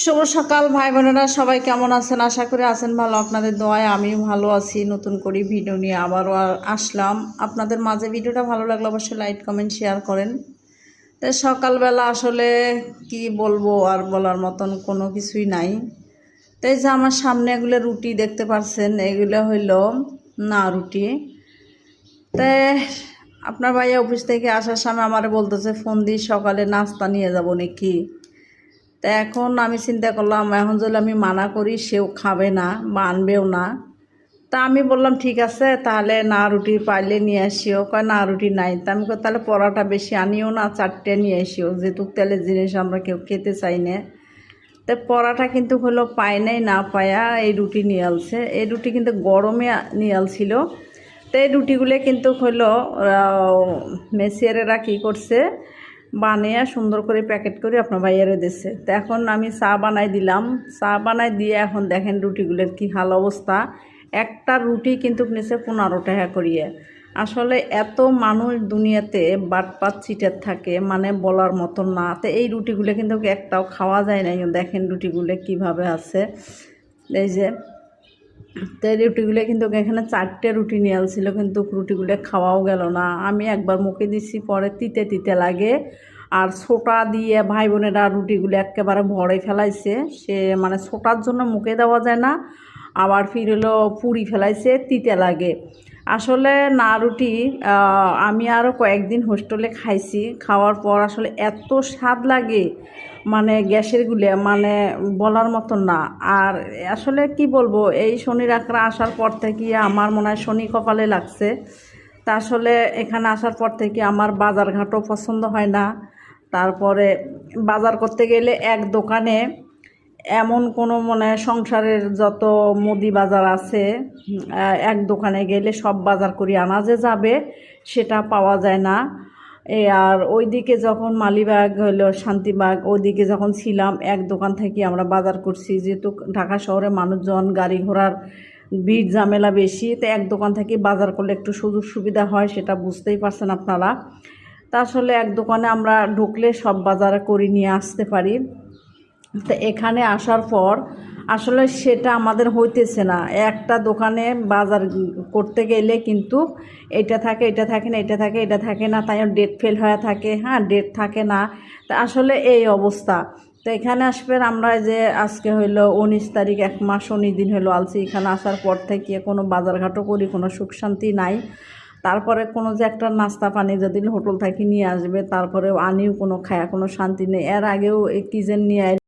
শুভ সকাল ভাই বোনেরা, সবাই কেমন আছেন? আশা করি আছেন ভালো। আপনাদের দোয়ায় আমি ভালো আছি। নতুন করে ভিডিও নিয়ে আবারও আসলাম আপনাদের মাঝে। ভিডিওটা ভালো লাগলে অবশ্যই লাইক কমেন্ট শেয়ার করেন। তাই সকালবেলা আসলে কি বলবো, আর বলার মতন কোনো কিছুই নাই। তাই যে আমার সামনে এগুলো রুটি দেখতে পাচ্ছেন, এগুলো হইল না রুটি। তাই আপনার ভাইয়া অফিস থেকে আসার সময় আমার বলতেছে ফোন দিয়ে সকালে নাস্তা নিয়ে যাব নাকি। তা এখন আমি চিন্তা করলাম, এখন যদি আমি মানা করি সেও খাবে না বা আনবেও না। তা আমি বললাম ঠিক আছে, তাহলে না রুটি পাইলে নিয়ে আসিও। কয় না রুটি নাই। তা আমি তাহলে পরোটা বেশি আনিও না, 4টে নিয়ে আসিও, যেহেতু তেলের জিনিস আমরা কেউ খেতে চাই না। তো পরোটা কিন্তু হলো পায় নাই, না পায়া এই রুটি নিয়ে আলছে। এই রুটি কিন্তু গরমে নিয়ে আলছিল। তো এই রুটিগুলো কিন্তু হলো মেসিয়ারেরা কী করছে, বানিয়ে সুন্দর করে প্যাকেট করে আপনার ভাইয়ারে দিচ্ছে। তো এখন আমি চা বানাই দিলাম। চা বানাই দিয়ে এখন দেখেন রুটিগুলোর কী হাল অবস্থা। একটা রুটি কিন্তু নিচে 15 টাকা করিয়ে। আসলে এত মানুষ দুনিয়াতে বাটপাত চিটের থাকে, মানে বলার মতো না। তো এই রুটিগুলো কিন্তু একটাও খাওয়া যায় না। দেখেন রুটিগুলো কিভাবে আছে, এই যে। তো এই রুটিগুলো কিন্তু এখানে 4টে রুটি নিয়ে আসছিল, কিন্তু রুটিগুলো খাওয়াও গেল না। আমি একবার মুখে দিচ্ছি, পরে তিতে তিতে লাগে। আর ছোটা দিয়ে ভাই বোনেরা রুটিগুলো একেবারে ভরে ফেলাইছে। সে মানে ছোটার জন্য মুখে দেওয়া যায় না, আবার ফির হলো পুরি ফেলাইছে, তিতে লাগে আসলে। না রুটি আমি আরও কয়েকদিন হোস্টেলে খাইছি, খাওয়ার পর আসলে এত স্বাদ লাগে, মানে গ্যাসের গুলে মানে বলার মতো না। আর আসলে কি বলবো, এই শনি রাখরা আসার পর থেকে আমার মনে হয় শনি কপালে লাগছে। তা আসলে এখানে আসার পর থেকে আমার বাজার ঘাটও পছন্দ হয় না। তারপরে বাজার করতে গেলে এক দোকানে এমন কোনো মানে সংসারের যত মুদি বাজার আছে, এক দোকানে গেলে সব বাজার করি আনা যে যাবে সেটা পাওয়া যায় না। আর ওইদিকে যখন মালিবাগ হলো শান্তিবাগ, ওইদিকে যখন ছিলাম এক দোকান থেকে আমরা বাজার করছি, যেহেতু ঢাকা শহরে মানুষজন গাড়ি ঘোড়ার ভিড় ঝামেলা বেশি। তো এক দোকান থেকে বাজার করলে একটু সুযোগ সুবিধা হয়, সেটা বুঝতেই পারছেন আপনারা। তা আসলে এক দোকানে আমরা ঢুকলে সব বাজার করে নিয়ে আসতে পারি। তো এখানে আসার পর আসলে সেটা আমাদের হইতেছে না। একটা দোকানে বাজার করতে গেলে কিন্তু এটা থাকে, এটা থাকে না, এটা থাকে, এটা থাকে না, তাই ডেট ফেল হয়ে থাকে। হ্যাঁ, ডেট থাকে না। তা আসলে এই অবস্থা। তো এখানে আসবেন আমরা, যে আজকে হইলো 19 তারিখ, 1 মাস 19 দিন হলো আলছি। এখানে আসার পর থেকে কোনো বাজারঘাটও করি, কোনো সুখ শান্তি নাই। তারপরে কোনো যে একটা নাস্তা পানি যদি হোটেল থেকে নিয়ে আসবে, তারপরেও আনিও কোনো খায়া কোনো শান্তি নেই। এর আগেও এই কিজেন নিয়ে